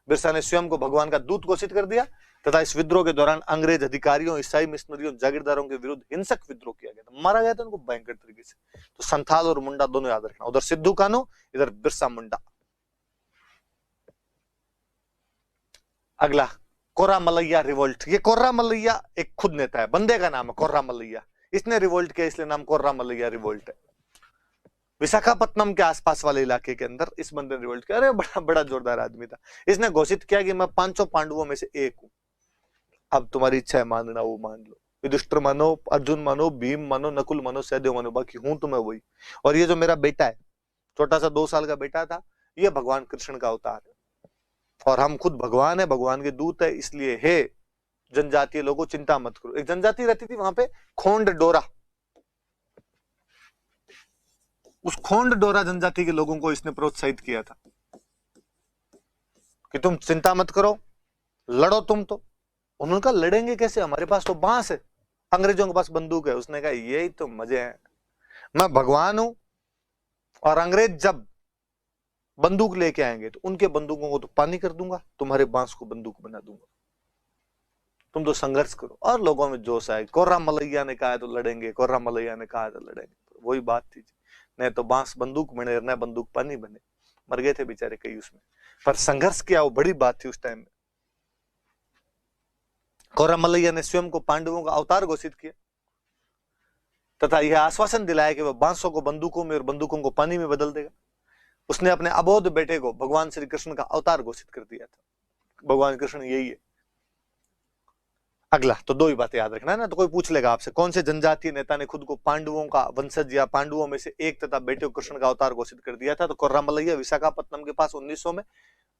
बिरसा ने स्वयं को भगवान का दूत घोषित कर दिया, तथा इस विद्रोह के दौरान अंग्रेज अधिकारियों, ईसाई मिशनरियों, जागीरदारों के विरुद्ध हिंसक विद्रोह किया गया था, मारा गया था उनको भयंकर तरीके से। तो संथाल और मुंडा दोनों याद रखना, उधर सिद्धू कान्हू, इधर बिरसा मुंडा। अगला कोर्रा मलैया रिवोल्ट। ये कोर्रा मलैया एक खुद नेता है, बंदे का नाम है कोर्रा मलैया, इसने रिवोल्ट किया इसलिए नाम कोर्रा मलैया रिवोल्ट है। विशाखापट्टनम के आसपास वाले इलाके के अंदर इस बंदे ने रिवोल्ट किया। अरे बड़ा बड़ा जोरदार आदमी था। इसने घोषित किया कि मैं 500 पांडवों में से एक हूं, अब तुम्हारी इच्छा है मानना वो मान लो, युधिष्ठिर मानो, अर्जुन मानो, भीम मानो, नकुल मानो, सहदेव मानो, बाकी हूं तो मैं वही। और ये जो मेरा बेटा है, छोटा सा 2 साल का बेटा था, ये भगवान कृष्ण का अवतार है, और हम खुद भगवान है, भगवान के दूत है। इसलिए हे जनजातीय लोगों, चिंता मत करो। एक जनजाति रहती थी वहां पे, खोंड डोरा, उस खोंड डोरा जनजाति के लोगों को इसने प्रोत्साहित किया था कि तुम चिंता मत करो, लड़ो तुम। तो उन्होंने कहा लड़ेंगे कैसे, हमारे पास तो बांस है, अंग्रेजों के पास बंदूक है। उसने कहा यही तो मजे हैं, मैं भगवान हूं, और अंग्रेज जब बंदूक लेके आएंगे तो उनके बंदूकों को तो पानी कर दूंगा, तुम्हारे बांस को बंदूक बना दूंगा, तुम तो संघर्ष करो। और लोगों में जोश आए, कोर्रा मलैया ने कहा है तो लड़ेंगे, कोर्रा मलैया ने कहा है तो लड़ेंगे। तो वही बात थी, नहीं तो बांस बंदूक बने, न बंदूक पानी बने। मर गए थे बेचारे कई उसमें, पर संघर्ष किया, वो बड़ी बात थी उस टाइम में। कोर्रा मलैया ने स्वयं को पांडवों का अवतार घोषित किया, तथा यह आश्वासन दिलाया कि वह बांसों को बंदूकों में और बंदूकों को पानी में बदल देगा। उसने अपने अबोध बेटे को भगवान श्री कृष्ण का अवतार घोषित कर दिया था, भगवान कृष्ण यही है। अगला तो 2 ही बातें याद रखना है ना, तो कोई पूछ लेगा आपसे कौन से जनजातीय नेता ने खुद को पांडवों का वंशज या पांडवों में से एक तथा बेटे कृष्ण का अवतार घोषित कर दिया था, तो कोर्रा मलैया विशाखापट्टनम के पास 1900 में,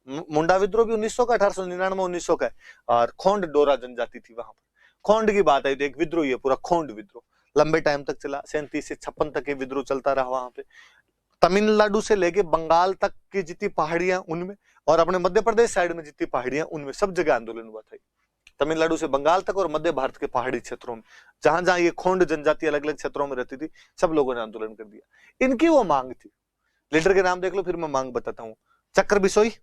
मुंडा विद्रोह भी 1900 का, 1899 1900 का है। और खोंड डोरा जनजाति थी वहां पर। खोंड की बात आई तो एक विद्रोह है पूरा, खोंड विद्रोह लंबे टाइम तक चला, 37 से 56 तक ये विद्रोह चलता रहा वहां पे। तमिलनाडु से लेके बंगाल तक की जितनी पहाड़ियां उनमें, और अपने मध्य प्रदेश साइड में जितनी पहाड़ियां उनमें, सब जगह आंदोलन हुआ था। तमिलनाडु से बंगाल तक और मध्य भारत के पहाड़ी क्षेत्रों में, जहां जहां ये खोंड जनजाति अलग अलग क्षेत्रों में रहती थी, सब लोगों ने आंदोलन कर दिया। इनकी वो मांग थी, लीडर के नाम देख लो, फिर मैं मांग बताता हूँ। चक्र बिसोई,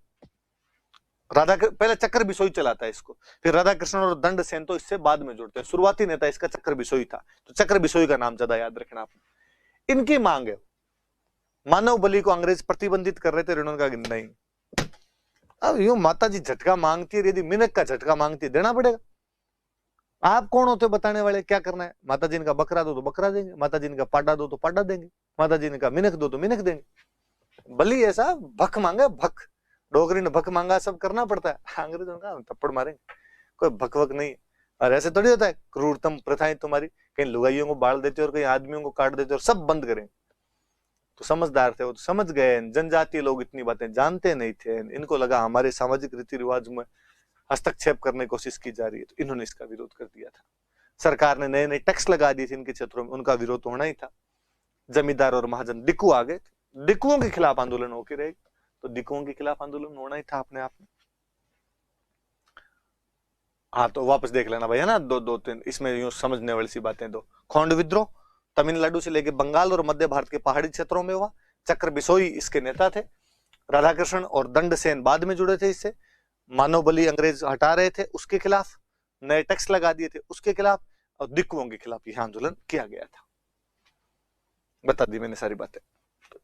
पहले चक्र बिसोई चलाता है इसको, फिर राधा कृष्ण और दंड सेन तो इससे बाद में जुड़ते हैं। शुरुआती नेता इसका चक्र बिसोई था, तो चक्र बिसोई का नाम ज्यादा याद रखना आपने। इनकी मांग है, मानव बलि को अंग्रेज प्रतिबंधित कर रहे थे, उन्होंने कहा कि नहीं। अब यूं माता जी झटका मांगती है, यदि मिनक का झटका मांगती है, देना पड़ेगा। आप कौन होते बताने वाले क्या करना है? माता जी का बकरा दो तो बकरा देंगे, माता जी का पाटा दो तो पाटा देंगे, माता जी का मिनक दो तो मिनक देंगे। बलि ऐसा भक मांगा, भक, डोगरी ने भक मांगा, सब करना पड़ता है। अंग्रेजों ने कहा थप्पड़ मारेंगे, कोई भक वक नहीं। और ऐसे थोड़ी होता है, क्रूरतम प्रथाएं तुम्हारी, कहीं लुगाइयों को बाल देते और कहीं आदमियों को काट देते और सब बंद करेंगे। तो समझदार थे वो, तो समझ गए। जनजातीय लोग इतनी बातें जानते नहीं थे, इनको लगा हमारे सामाजिक रीति रिवाज में हस्तक्षेप करने की कोशिश की जा रही है, तो इन्होंने इसका विरोध कर दिया था। सरकार ने नए नए टैक्स लगा दिए थे इनके क्षेत्रों में, उनका विरोध होना ही था। जमींदार और महाजन डिक्कू आ गए, दिकुओं के खिलाफ आंदोलन होके रहेगा, तो दिकुओं के खिलाफ आंदोलन होना ही था अपने आप में। हाँ तो वापस देख लेना भाई, है ना, दो तीन इसमें यूं समझने वाली सी बातें। दो, खोंड विद्रोह तमिलनाडु से लेके बंगाल और मध्य भारत के पहाड़ी क्षेत्रों में हुआ। चक्र बिसोई इसके नेता थे। राधाकृष्ण और दंड सेन बाद में जुड़े थे इससे। मानव बलि अंग्रेज हटा रहे थे उसके खिलाफ, नए टैक्स लगा दिए थे उसके खिलाफ, और दिक्कुओं के खिलाफ यह आंदोलन किया गया था। बता दी मैंने सारी बातें।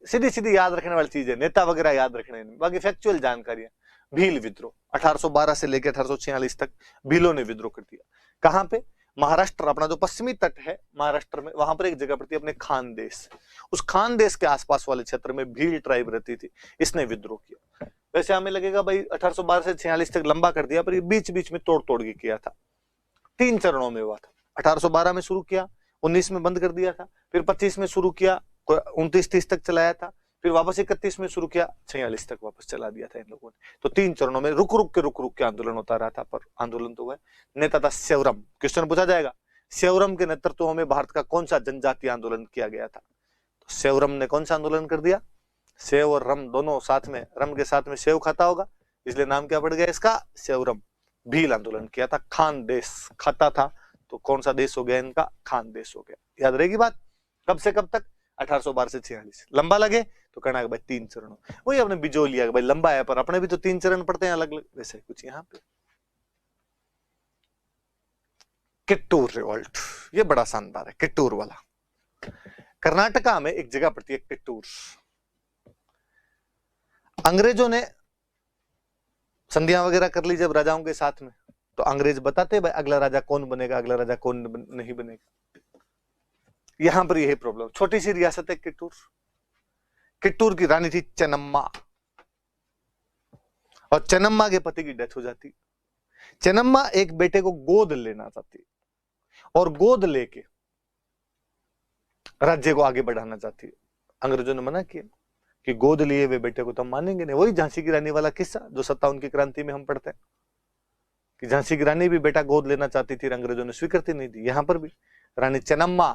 सीधी सीधी याद रखने वाली चीज है, नेता वगैरह याद रखने नहीं, बाकी फैक्चुअल जानकारी। भील विद्रोह 1812 से लेकर 1846 तक भीलों ने विद्रोह कर दिया। कहां पे? महाराष्ट्र, अपना जो पश्चिमी तट है महाराष्ट्र में, वहां पर एक जगह पड़ती है अपने खानदेश। उस खानदेश के आसपास वाले क्षेत्र में भील ट्राइब रहती थी, इसने विद्रोह किया। वैसे हमें लगेगा भाई 1812 से 46 तक लंबा कर दिया, पर ये बीच बीच में तोड़ तोड़ के किया था। 3 चरणों में हुआ था। 1812 में शुरू किया, 19 में बंद कर दिया था, फिर 25 में शुरू किया, 29-30 तक चलाया था, फिर वापस 31 में शुरू किया, 46 तक वापस चला दिया था इन लोगों ने। तो 3 चरणों में रुक रुक के आंदोलन होता रहा था, पर आंदोलन तो हुआ। नेता था सेवरम। क्वेश्चन पूछा जाएगा, सेवरम के नेतृत्व में भारत का कौन सा जनजातीय आंदोलन किया गया था? तो सेवरम ने कौन सा आंदोलन कर दिया? सेव और रम दोनों साथ में, रम के साथ में सेव खाता होगा, इसलिए नाम क्या पड़ गया इसका? सेवरम। भील आंदोलन किया था। खानदेश खाता था, तो कौन सा देश हो गया इनका? खानदेश हो गया। याद रहेगी बात। कब से कब तक? 1812 से 46। लंबा लगे तो कहना है भाई 3 चरणों। वही अपने बिजो लिया भाई, लंबा है पर अपने भी तो 3 चरण पड़ते हैं अलग अलग, वैसे कुछ यहाँ पे। किट्टूर रिवॉल्ट, ये बड़ा शानदार है किट्टूर वाला। कर्नाटका में एक जगह पड़ती है किट्टूर। अंग्रेजों ने संधियां वगैरह कर ली जब राजाओं के साथ में, तो अंग्रेज बताते भाई अगला राजा कौन बनेगा, अगला राजा कौन नहीं बनेगा। यहां पर यही प्रॉब्लम। छोटी सी रियासत है किट्टूर। किट्टूर की रानी थी चेन्नम्मा, और चेन्नम्मा के पति की डेथ हो जाती। चेन्नम्मा एक बेटे को गोद लेना चाहती, और गोद लेके राज्य को आगे बढ़ाना चाहती। अंग्रेजों ने मना किया कि गोद लिए हुए बेटे को तो हम मानेंगे नहीं। वही झांसी की रानी वाला किस्सा जो 57 की क्रांति में हम पढ़ते हैं, कि झांसी की रानी भी बेटा गोद लेना चाहती थी, अंग्रेजों ने स्वीकृति नहीं दी। यहां पर भी रानी चेन्नम्मा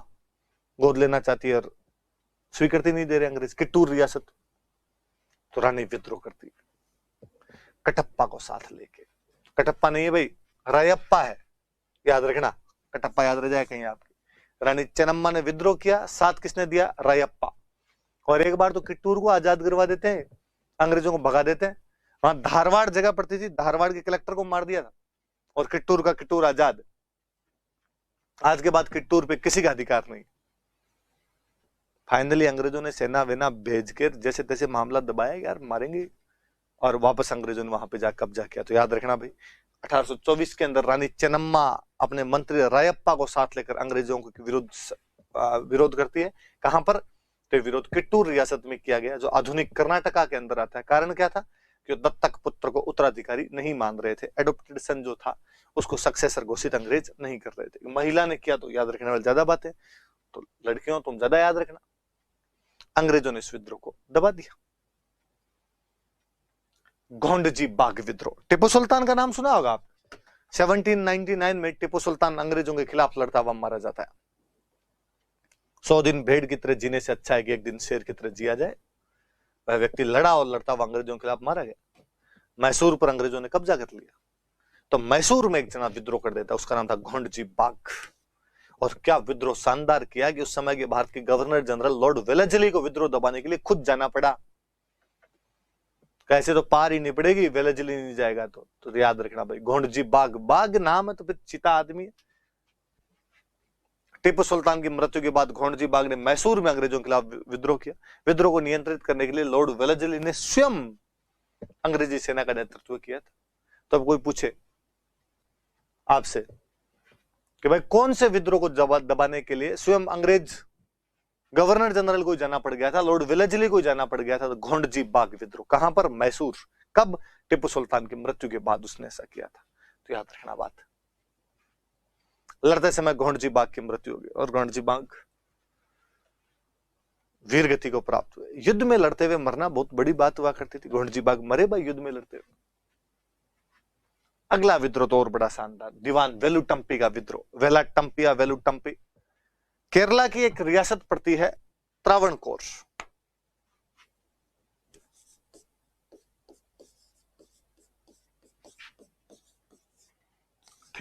गोद लेना चाहती है और स्वीकृति नहीं दे रहे अंग्रेज, किट्टूर रियासत। तो रानी विद्रोह करती कटप्पा को साथ लेके। कटप्पा नहीं है भाई, रायप्पा है, याद रखना। कटप्पा याद रह जाए कहीं आपकी। रानी चेन्नम्मा ने विद्रोह किया, साथ किसने दिया? रायप्पा। और एक बार तो किट्टूर को आजाद करवा देते हैं, अंग्रेजों को भगा देते हैं। वहां धारवाड़ जगह पड़ती थी, धारवाड़ के कलेक्टर को मार दिया था, और किट्टूर का किट्टूर आजाद। आज के बाद किट्टूर पे किसी का अधिकार नहीं। फाइनली अंग्रेजों ने सेना वेना भेज कर जैसे तैसे मामला दबाया, यार मारेंगे, और वापस अंग्रेजों ने वहां पे जा कब्जा किया। तो याद रखना भाई, 1824 के अंदर रानी चेन्नम्मा अपने मंत्री रायप्पा को साथ लेकर अंग्रेजों के विरोध करती है। कहां पर? तो विरोध किट्टूर रियासत में किया गया, जो आधुनिक कर्नाटका के अंदर आता है। कारण क्या था? कि दत्तक पुत्र को उत्तराधिकारी नहीं मान रहे थे। एडॉप्टेड सन जो था उसको सक्सेसर घोषित अंग्रेज नहीं कर रहे थे। महिला ने किया तो याद रखने वाली ज्यादा बात है, तो लड़कियों तुम ज्यादा याद रखना। अंग्रेजों ने इस विद्रोह को दबा दिया। गोंडजी बाग विद्रोह। टिप्पू सुल्तान का नाम सुना होगा आप। 1799 में टिप्पू सुल्तान अंग्रेजों के खिलाफ लड़ता हुआ मारा जाता है। 100 दिन भेड़ की तरह जीने से अच्छा है कि एक दिन शेर की तरह जिया जाए। वह व्यक्ति लड़ा और लड़ता हुआ अंग्रेजों के खिलाफ मारा गया। मैसूर पर अंग्रेजों ने कब्जा कर लिया, तो मैसूर में एक जना विद्रोह कर देता, उसका नाम था गोंडजी बाग। और क्या विद्रोह शानदार किया कि उस समय के भारत के गवर्नर जनरल लॉर्ड वेलेस्ली को विद्रोह दबाने के लिए खुद जाना पड़ा। कैसे तो पार ही नहीं पड़ेगी, वेलेस्ली नहीं जाएगा तो याद रखना भाई, गोंडजी बाग। बाग नाम है तो फिर चिता आदमी है। टिप्पू सुल्तान की मृत्यु के बाद गोंडजी बाग ने मैसूर में अंग्रेजों के खिलाफ विद्रोह किया। विद्रोह को नियंत्रित करने के लिए लॉर्ड वेलेस्ली ने स्वयं अंग्रेजी सेना का नेतृत्व किया था। तो अब कोई पूछे आपसे कि भाई कौन से विद्रोह को दबाने के लिए स्वयं अंग्रेज गवर्नर जनरल को जाना पड़ गया था, लॉर्ड वेलेस्ली को जाना पड़ गया था? तो गोंडजी बाग विद्रोह। कहां पर? मैसूर। कब? टिप्पू सुल्तान की मृत्यु के बाद उसने ऐसा किया था। तो याद रखना बात। लड़ते समय गोंडजी बाग की मृत्यु हो गई, और गोंडजी बाग वीर गति को प्राप्त हुए। युद्ध में लड़ते हुए मरना बहुत बड़ी बात हुआ करती थी। गोंडजी बाग मरे भाई युद्ध में लड़ते हुए। अगला विद्रोह तो और बड़ा शानदार, दीवान वेलुटम्पी का विद्रोह। वेलाटम्पी या वेलुटम्पी केरला की एक रियासत पड़ती है त्रावणकोर।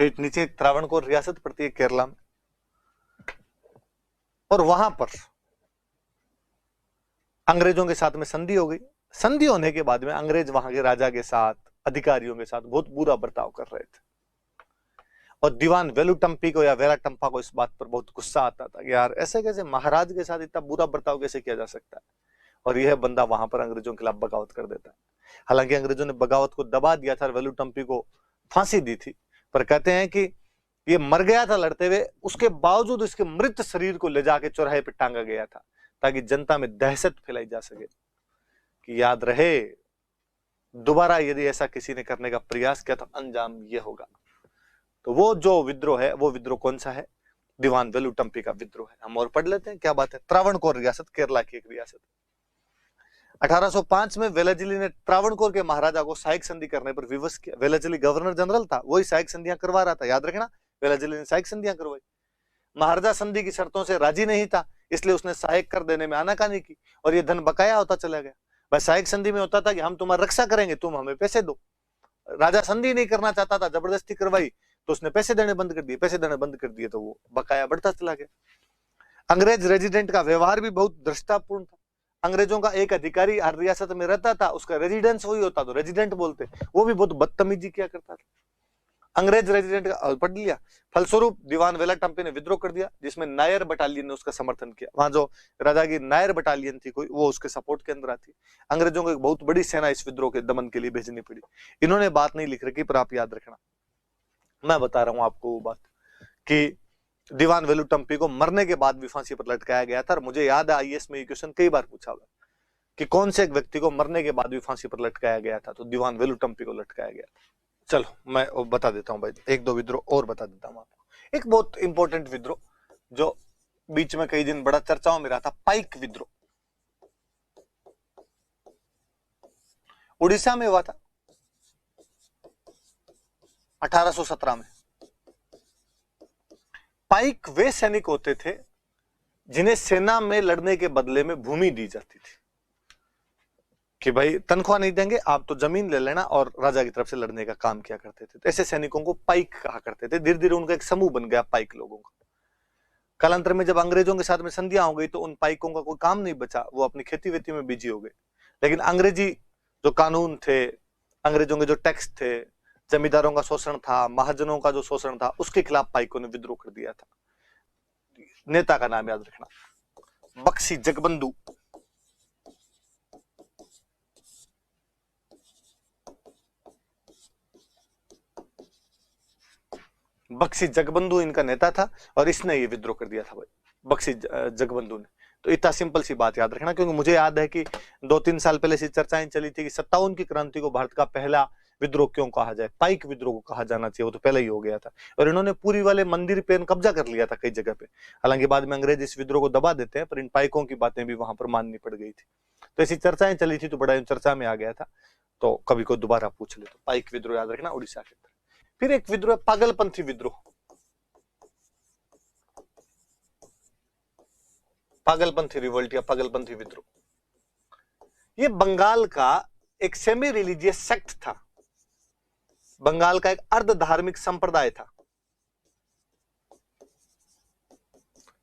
फिर नीचे त्रावणकोर रियासत पड़ती है केरला में, और वहां पर अंग्रेजों के साथ में संधि हो गई। संधि होने के बाद में अंग्रेज वहां के राजा के साथ, अधिकारियों के साथ बहुत बुरा बर्ताव कर रहे थे, और दीवान वेलुटम्पी को या वेलाटम्पा को इस बात पर बहुत गुस्सा आता था कि यार ऐसे कैसे महाराज के साथ इतना बुरा बर्ताव कैसे किया जा सकता है, और यह बंदा वहां पर अंग्रेजों के खिलाफ बगावत कर देता है। हालांकि अंग्रेजों ने बगावत को दबा दिया था, वेलुटम्पी को फांसी दी थी, पर कहते हैं कि ये मर गया था लड़ते हुए, उसके बावजूद इसके मृत शरीर को ले जाके चौराहे पर टांगा गया था ताकि जनता में दहशत फैलाई जा सके कि याद रहे दोबारा यदि ऐसा किसी ने करने का प्रयास किया तो अंजाम ये होगा। तो वो जो विद्रोह है, वो विद्रोह कौन सा है? दीवान वेलुटम्पी का विद्रोह है। हम और पढ़ लेते हैं क्या बात है। त्रावणकोर रियासत केरला की एक रियासत। 1805 में वेलाजिली ने त्रावणकोर के महाराजा को सहायक संधि करने पर विवश किया। वेलाजिली गवर्नर जनरल था, वही सहायक संधियां करवा रहा था, याद रखना, वेलाजिली ने सहायक संधियां करवाई। महाराजा संधि की शर्तों से राजी नहीं था, इसलिए उसने सहायक कर देने में आनाकानी की, और ये धन बकाया होता चला गया। भाई सहायक संधि में होता था कि हम तुम्हारी रक्षा करेंगे, तुम हमें पैसे दो। राजा संधि नहीं करना चाहता था, जबरदस्ती करवाई तो उसने पैसे देने बंद कर दिए। पैसे देने बंद कर दिए तो वो बकाया बढ़ता चला गया। अंग्रेज रेजिडेंट का व्यवहार भी बहुत दृष्टापूर्ण था। अंग्रेजों का एक अधिकारी हर रियासत में रहता था, उसका रेजिडेंस वही होता तो रेजिडेंट बोलते, वो भी बहुत बदतमीजी किया करता था। अंग्रेज रेजिडेंट का पढ़ लिया। फलस्वरूप दीवान वेलाटम्पी ने विद्रोह कर दिया, जिसमें नायर बटालियन ने उसका समर्थन किया। वहां जो राजा की नायर बटालियन थी कोई, वो उसके सपोर्ट के अंदर आती। अंग्रेजों को एक बहुत बड़ी सेना इस विद्रोह के दमन के लिए भेजनी पड़ी। इन्होंने बात नहीं लिख रखी, पर आप याद रखना, मैं बता रहा हूं आपको वो बात कि दीवान वेलुटम्पी को मरने के बाद भी फांसी पर लटकाया गया था। और मुझे याद है आईएएस में ये क्वेश्चन कई बार पूछा हुआ कि कौन से एक व्यक्ति को मरने के बाद भी फांसी पर लटकाया गया था, तो दीवान वेलुटम्पी को लटकाया गया था। चलो मैं बता देता हूं भाई, एक दो विद्रोह और बता देता हूं आपको। एक बहुत इंपॉर्टेंट विद्रोह जो बीच में कई दिन बड़ा चर्चाओं में रहा था, पाइक विद्रोह, उड़ीसा में हुआ था 1817 में। पाइक वे सैनिक होते थे जिन्हें सेना में लड़ने के बदले में भूमि दी जाती थी कि भाई तनख्वाह नहीं देंगे, आप तो जमीन ले लेना, और राजा की तरफ से लड़ने का काम किया करते थे। तो ऐसे सैनिकों को पाइक कहा करते थे। धीरे धीरे उनका एक समूह बन गया पाइक लोगों का। कालांतर में जब अंग्रेजों के साथ में संधियां हो गई तो उन पाइकों का कोई काम नहीं बचा, वो अपनी खेती वेती में बिजी हो गए। लेकिन अंग्रेजी जो कानून थे, अंग्रेजों के जो टैक्स थे, जमींदारों का शोषण था, महाजनों का जो शोषण था, उसके खिलाफ पाइकों ने विद्रोह कर दिया था। नेता का नाम याद रखना, बक्सी जगबंधु। बक्सी जगबंधु इनका नेता था, और इसने ये विद्रोह कर दिया था भाई, बक्सी जगबंधु ने। तो इतना सिंपल सी बात याद रखना, क्योंकि मुझे याद है कि 2-3 साल पहले से चर्चाएं चली थी कि 57 की क्रांति को भारत का पहला विद्रोह क्यों कहा जाए, पाइक विद्रोह को कहा जाना चाहिए, वो तो पहले ही हो गया था। और इन्होंने पूरी वाले मंदिर पे कब्जा कर लिया था कई जगह पे। हालांकि बाद में अंग्रेज इस विद्रोह को दबा देते हैं, पर इन पाइकों की बातें भी वहां पर माननी पड़ गई थी। तो ऐसी चर्चाएं चली थी, तो बड़ा चर्चा में आ गया था। तो कभी को दोबारा पूछ ले, तो पाइक विद्रोह याद रखना, उड़ीसा के अंदर। फिर एक विद्रोह पागलपंथी विद्रोह। पागलपंथी रिवोल्ट या पागलपंथी विद्रोह, ये बंगाल का एक सेमी रिलीजियस सेक्ट था। बंगाल का एक अर्ध धार्मिक संप्रदाय था,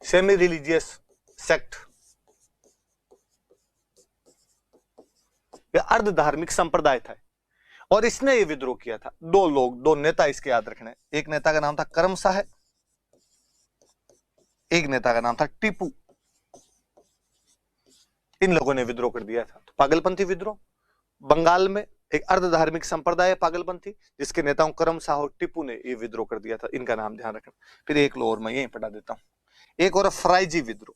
सेमी रिलीजियस सेक्ट या अर्ध धार्मिक संप्रदाय था। और इसने ये विद्रोह किया था। दो नेता इसके याद रखने, एक नेता का नाम था करम साहब, एक नेता का नाम था टीपू। इन लोगों ने विद्रोह कर दिया था। तो पागलपंथी विद्रोह, बंगाल में एक अर्ध धार्मिक संप्रदाय पागलपंथी, जिसके नेताओं करम साहब टीपू ने ये विद्रोह कर दिया था। इनका नाम ध्यान रखना। फिर एक लो और मैं यहीं पढ़ा देता हूं, एक और फराइजी विद्रोह।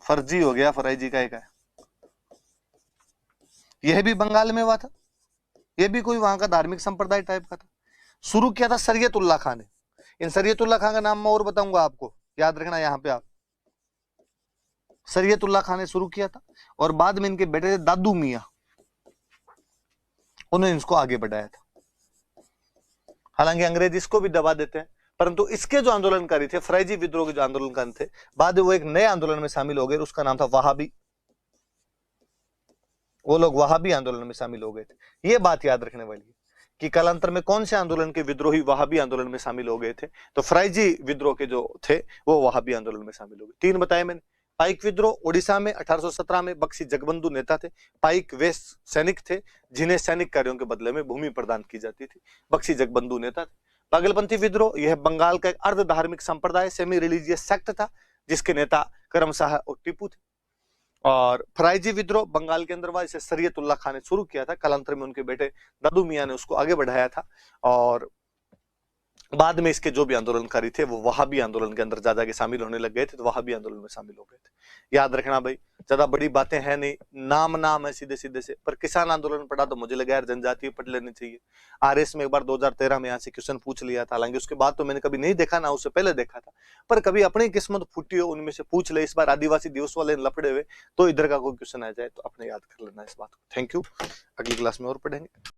फर्जी हो गया, फराइजी का एक है, यह भी बंगाल में हुआ था। यह भी कोई वहां का धार्मिक संप्रदाय टाइप का था। शुरू किया था शरीयतुल्लाह खान ने। इन शरीयतुल्लाह खान का नाम मैं और बताऊंगा आपको, याद रखना यहां पे आप। शरीयतुल्लाह खान ने शुरू किया था, और बाद में इनके बेटे दादू मियां, उन्होंने इसको आगे बढ़ाया था। हालांकि अंग्रेज इसको भी दबा देते हैं, परंतु इसके जो आंदोलनकारी थे, फराइजी विद्रोह के जो आंदोलनकारी थे, बाद में वो एक नए आंदोलन में शामिल हो गए, उसका नाम था वहाबी। वो लोग वहाबी आंदोलन में शामिल हो गए थे। ये बात याद रखने वाली है कि कालांतर में कौन से आंदोलन के विद्रोही वहाबी आंदोलन में शामिल हो गए थे, तो फराइजी विद्रोह के जो थे वो वहाबी आंदोलन में शामिल हो गए। 3 बताए मैंने। पाइक विद्रोह ओडिशा में 1817 में बख्शी जगबंधु नेता थे। पाइक वे सैनिक थे जिन्हें सैनिक कार्यों के बदले में भूमि प्रदान की जाती थी। बख्शी जगबंधु नेता थे। पागलपंथी विद्रोह यह बंगाल का एक अर्ध धार्मिक संप्रदाय सेमी रिलीजियस सेक्ट था जिसके नेता करम शाह और टीपू थे। और फराइजी विद्रोह बंगाल के अंदर हुआ, इसे शरीयतुल्लाह खान ने शुरू किया था। कालांतर में उनके बेटे दादू मियां ने उसको आगे बढ़ाया था और बाद में इसके जो भी आंदोलनकारी थे वो वहाबी आंदोलन के अंदर ज्यादा के शामिल होने लग गए थे, तो वहाबी आंदोलन में शामिल हो गए थे। याद रखना भाई, ज्यादा बड़ी बातें हैं नहीं, नाम है सीधे सीधे से। पर किसान आंदोलन पढ़ा तो मुझे लगा यार जनजातीय पढ़ लेनी चाहिए। आरएस में एक बार 2013 में यहाँ से क्वेश्चन पूछ लिया था, हालांकि उसके बाद तो मैंने कभी नहीं देखा ना उससे पहले देखा था, पर कभी अपनी किस्मत फूटी हो उनमें से पूछ ले। इस बार आदिवासी दिवस वाले लपड़े हुए तो इधर का कोई क्वेश्चन आ जाए तो अपने याद कर लेना इस बात को। थैंक यू, अगली क्लास में और पढ़ेंगे।